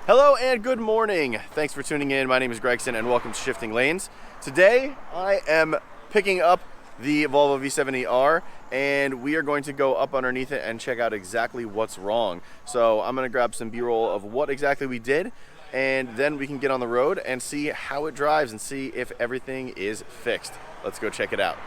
Hello and good morning. Thanks for tuning in. My name is Gregson and welcome to Shifting Lanes. Today I am picking up the Volvo V70R and we are going to go up underneath it and check out exactly what's wrong. So I'm going to grab some B-roll of what exactly we did, and then we can get on the road and see how it drives and see if everything is fixed. Let's go check it out.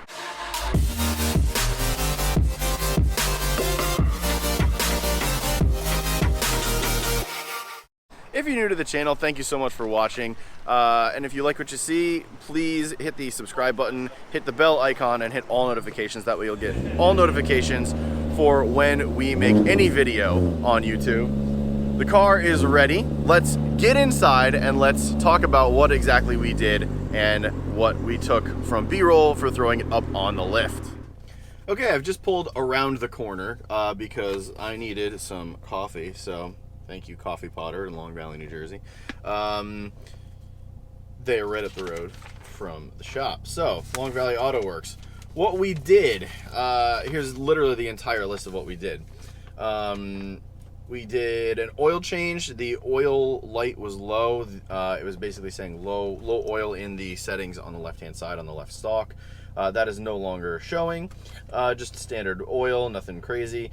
If you're new to the channel, thank you so much for watching. And if you like what you see, please hit the subscribe button, hit the bell icon, and hit all notifications. That way you'll get all notifications for when we make any video on YouTube. The car is ready. Let's get inside and let's talk about what exactly we did and what we took from B-roll for throwing it up on the lift. Okay, I've just pulled around the corner because I needed some coffee, so thank you, Coffee Potter in Long Valley, New Jersey. They are right up the road from the shop. So, Long Valley Auto Works. What we did, here's literally the entire list of what we did. We did an oil change. The oil light was low. It was basically saying low oil in the settings on the left-hand side on the left stalk. That is no longer showing. Just standard oil, nothing crazy.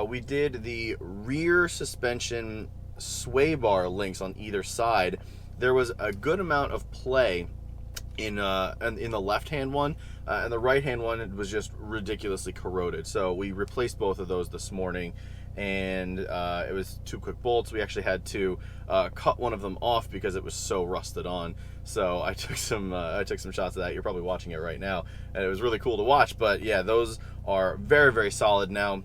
We did the rear suspension sway bar links on either side. There was a good amount of play in the left-hand one, and the right-hand one was just ridiculously corroded. So we replaced both of those this morning, and it was 2 quick bolts. We actually had to cut one of them off because it was so rusted on. So I took some shots of that. You're probably watching it right now, and it was really cool to watch. But yeah, those are very, very solid now.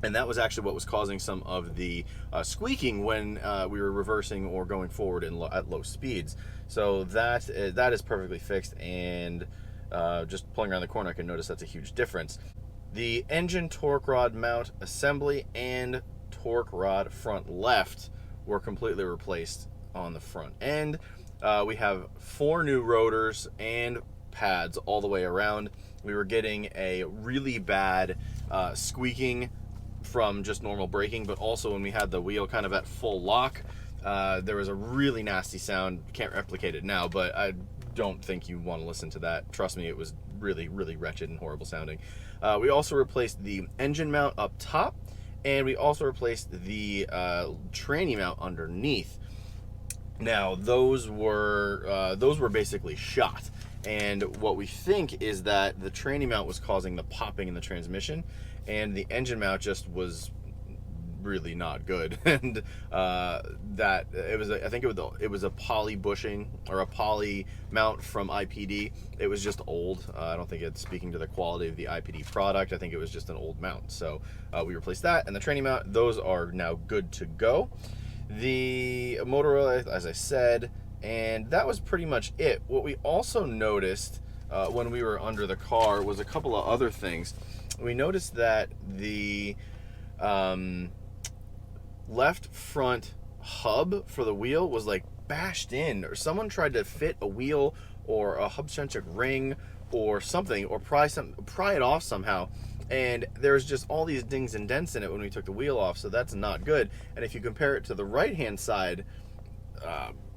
And that was actually what was causing some of the squeaking when we were reversing or going forward at low speeds. So that is perfectly fixed, and just pulling around the corner, I can notice that's a huge difference. The engine torque rod mount assembly and torque rod front left were completely replaced on the front end. We have 4 new rotors and pads all the way around. We were getting a really bad squeaking from just normal braking, but also when we had the wheel kind of at full lock, there was a really nasty sound. Can't replicate it now, but I don't think you want to listen to that. Trust me, it was really, really wretched and horrible sounding. We also replaced the engine mount up top, and we also replaced the tranny mount underneath. Now those were basically shot, and what we think is that the tranny mount was causing the popping in the transmission, and the engine mount just was really not good. And that I think it was a poly bushing or a poly mount from IPD. It was just old. I don't think it's speaking to the quality of the IPD product. I think it was just an old mount. So we replaced that, and the tranny mount, those are now good to go. The motor oil, as I said, and that was pretty much it. What we also noticed when we were under the car was a couple of other things. We noticed that the left front hub for the wheel was like bashed in, or someone tried to fit a wheel or a hub-centric ring or something, or pry it off somehow, and there's just all these dings and dents in it when we took the wheel off. So that's not good. And if you compare it to the right-hand side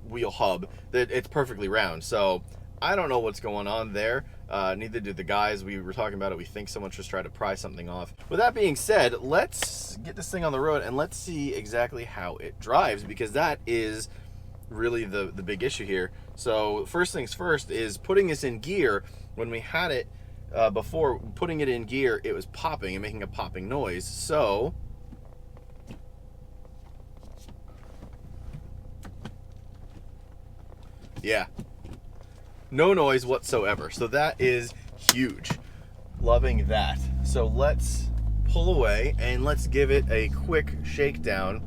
wheel hub, it's perfectly round. So I don't know what's going on there. Neither do the guys. We were talking about it. We think someone just tried to pry something off. With that being said, let's get this thing on the road and let's see exactly how it drives, because that is really the big issue here. So first things first is putting this in gear. When we had it before, putting it in gear, it was popping and making a popping noise. So yeah, no noise whatsoever. So that is huge. Loving that. So let's pull away and let's give it a quick shakedown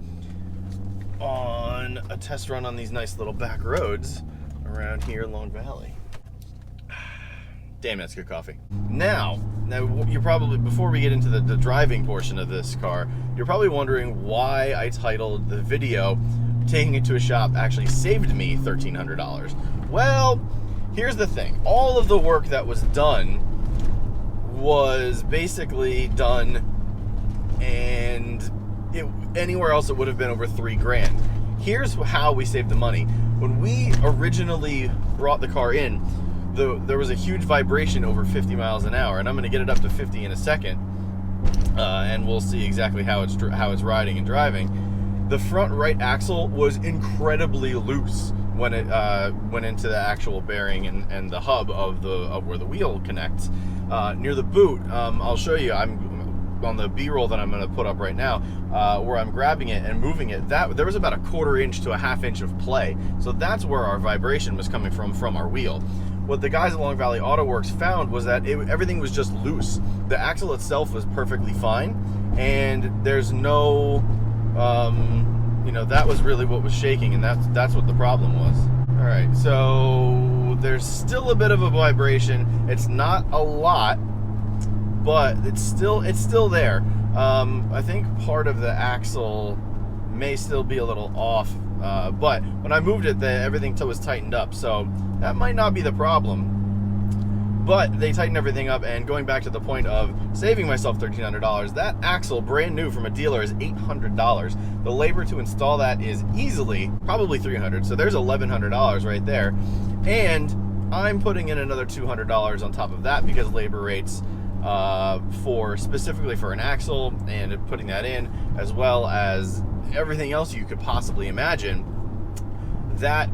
on a test run on these nice little back roads around here in Long Valley. Damn, that's good coffee. Now you're probably, before we get into the driving portion of this car, you're probably wondering why I titled the video "Taking It to a Shop Actually Saved Me $1,300. Well, here's the thing. All of the work that was done was basically done, and anywhere else it would have been over $3 grand. here's how we saved the money. When we originally brought the car in, there was a huge vibration over 50 miles an hour, and I'm going to get it up to 50 in a second, and we'll see exactly how it's riding and driving. The front right axle was incredibly loose when it went into the actual bearing and the hub of where the wheel connects. Near the boot, I'll show you. I'm on the B-roll that I'm going to put up right now, where I'm grabbing it and moving it. There was about a 1/4 inch to a 1/2 inch of play. So that's where our vibration was coming from our wheel. What the guys at Long Valley Auto Works found was that everything was just loose. The axle itself was perfectly fine, and there's no, that was really what was shaking, and that's what the problem was. All right, so there's still a bit of a vibration. It's not a lot, but it's still there. I think part of the axle may still be a little off, but when I moved it, everything was tightened up, so that might not be the problem. But they tightened everything up, and going back to the point of saving myself $1,300, that axle, brand new from a dealer, is $800. The labor to install that is easily probably $300, so there's $1,100 right there. And I'm putting in another $200 on top of that because labor rates specifically for an axle and putting that in, as well as everything else you could possibly imagine, that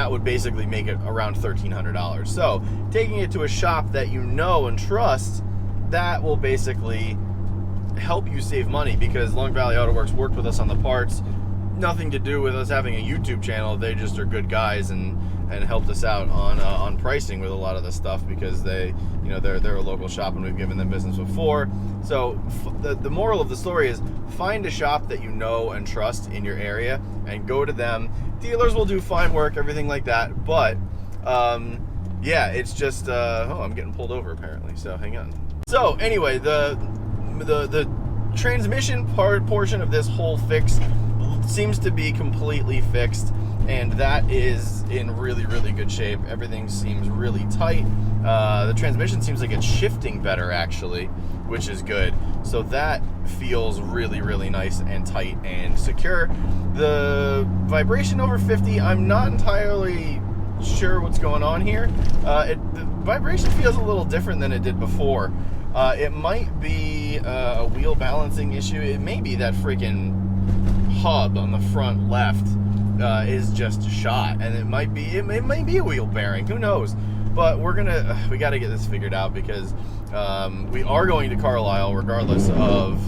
would basically make it around $1,300. So taking it to a shop that you know and trust, that will basically help you save money, because Long Valley Auto Works worked with us on the parts. Nothing to do with us having a YouTube channel. They just are good guys and helped us out on pricing with a lot of the stuff, because they're a local shop and we've given them business before. So the moral of the story is, find a shop that you know and trust in your area and go to them. Dealers will do fine work, everything like that, but yeah, it's just I'm getting pulled over apparently, so hang on. So anyway, the transmission portion of this whole fix seems to be completely fixed, and that is in really, really good shape. Everything seems really tight. The transmission seems like it's shifting better, actually, which is good. So that feels really, really nice and tight and secure. The vibration over 50, I'm not entirely sure what's going on here. The vibration feels a little different than it did before. It might be a wheel balancing issue. It may be that freaking hub on the front left is just shot, and it might be a wheel bearing, who knows. But we got to get this figured out, because we are going to Carlisle regardless of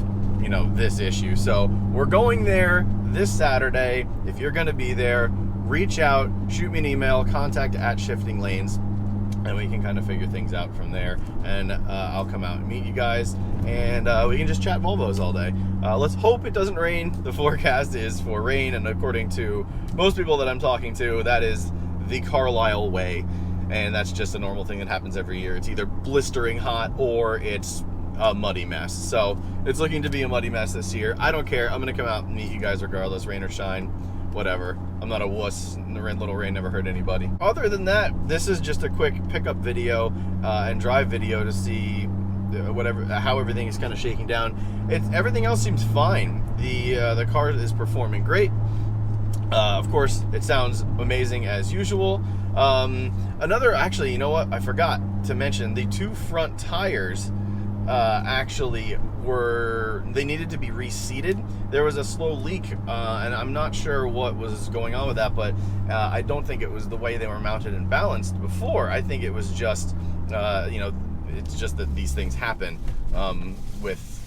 this issue. So we're going there this Saturday. If you're going to be there, reach out, shoot me an email, contact@Shifting Lanes, and we can kind of figure things out from there. And I'll come out and meet you guys, and we can just chat Volvos all day. Let's hope it doesn't rain. The forecast is for rain, and according to most people that I'm talking to, that is the Carlisle way, and that's just a normal thing that happens every year. It's either blistering hot or it's a muddy mess. So it's looking to be a muddy mess this year. I don't care. I'm gonna come out and meet you guys regardless, rain or shine, whatever. I'm not a wuss. The little rain never hurt anybody. Other than that, this is just a quick pickup video and drive video to see how everything is kind of shaking down. Everything else seems fine. The car is performing great. Of course, it sounds amazing as usual. Actually, you know what? I forgot to mention, the two front tires actually they needed to be reseated. There was a slow leak, and I'm not sure what was going on with that, but I don't think it was the way they were mounted and balanced before. I think it was just, it's just that these things happen with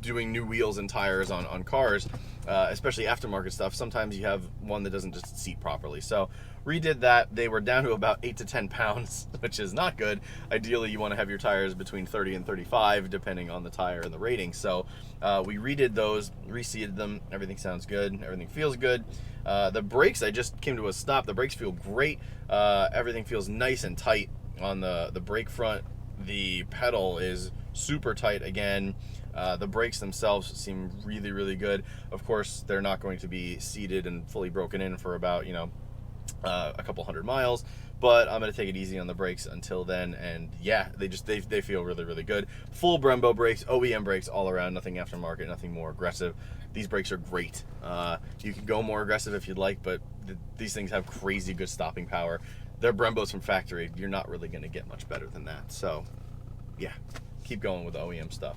doing new wheels and tires on cars, especially aftermarket stuff. Sometimes you have one that doesn't just seat properly. So redid that. They were down to about 8 to 10 pounds, which is not good. Ideally, you want to have your tires between 30 and 35, depending on the tire and the rating. So we redid those, reseated them. Everything sounds good. Everything feels good. The brakes, I just came to a stop. The brakes feel great. Everything feels nice and tight on the brake front. The pedal is super tight again. The brakes themselves seem really, really good. Of course, they're not going to be seated and fully broken in for about, a couple 100 miles, but I'm gonna take it easy on the brakes until then. And yeah, they feel really, really good. Full Brembo brakes, OEM brakes all around, nothing aftermarket, nothing more aggressive. These brakes are great. You can go more aggressive if you'd like, but these things have crazy good stopping power. They're Brembos from factory. You're not really gonna get much better than that. So yeah, keep going with OEM stuff.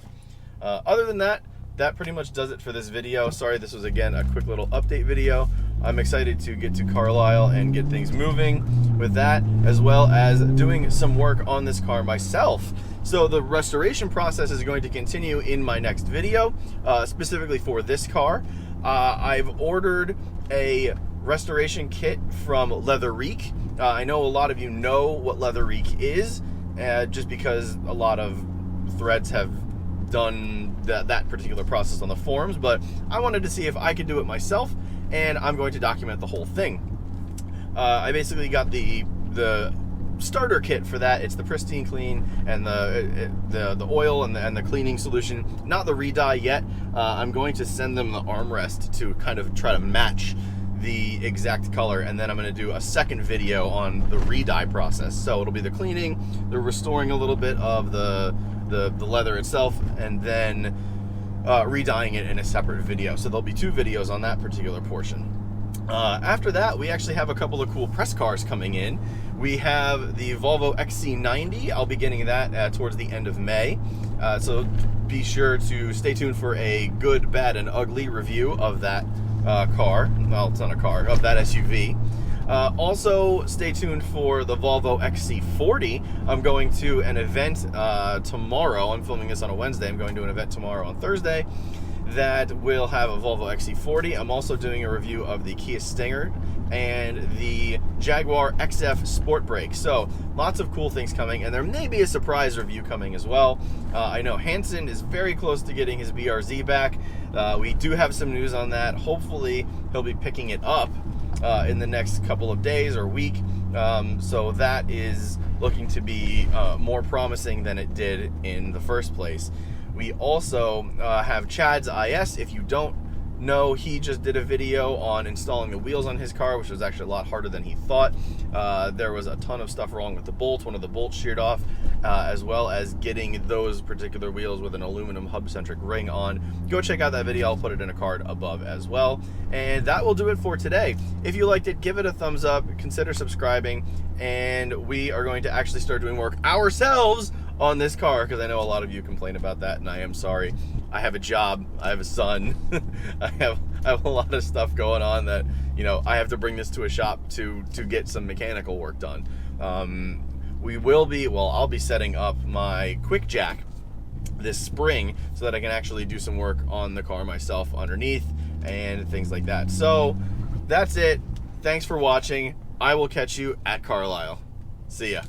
Other than that, that pretty much does it for this video. Sorry, this was again a quick little update video. I'm excited to get to Carlisle and get things moving with that, as well as doing some work on this car myself. So the restoration process is going to continue in my next video, specifically for this car. I've ordered a restoration kit from Leatherique. I know a lot of you know what Leatherique is, just because a lot of threads have done that particular process on the forums, but I wanted to see if I could do it myself, and I'm going to document the whole thing. I basically got the starter kit for that. It's the pristine clean and the oil and the cleaning solution, not the re-dye yet. I'm going to send them the armrest to kind of try to match the exact color, and then I'm going to do a second video on the re-dye process. So it'll be the cleaning, the restoring a little bit of the leather itself, and then re-dyeing it in a separate video. So there'll be 2 videos on that particular portion. After that, we actually have a couple of cool press cars coming in. We have the Volvo XC90. I'll be getting that towards the end of May. So be sure to stay tuned for a good, bad, and ugly review of that car. Well, it's not a car, of that SUV. Also, stay tuned for the Volvo XC40. I'm going to an event tomorrow. I'm filming this on a Wednesday. I'm going to an event tomorrow on Thursday that will have a Volvo XC40. I'm also doing a review of the Kia Stinger and the Jaguar XF Sport Brake. So lots of cool things coming, and there may be a surprise review coming as well. I know Hansen is very close to getting his BRZ back. We do have some news on that. Hopefully he'll be picking it up in the next couple of days or week. So that is looking to be more promising than it did in the first place. We also have Chad's IS. If you don't know, he just did a video on installing the wheels on his car, which was actually a lot harder than he thought. There was a ton of stuff wrong with the bolts. One of the bolts sheared off, as well as getting those particular wheels with an aluminum hub-centric ring on. Go check out that video. I'll put it in a card above as well. And that will do it for today. If you liked it, give it a thumbs up, consider subscribing, and we are going to actually start doing work ourselves on this car, because I know a lot of you complain about that, and I am sorry. I have a job, I have a son, I have a lot of stuff going on that, you know, I have to bring this to a shop to get some mechanical work done. I'll be setting up my quick jack this spring so that I can actually do some work on the car myself underneath and things like that. So that's it. Thanks for watching. I will catch you at Carlisle. See ya.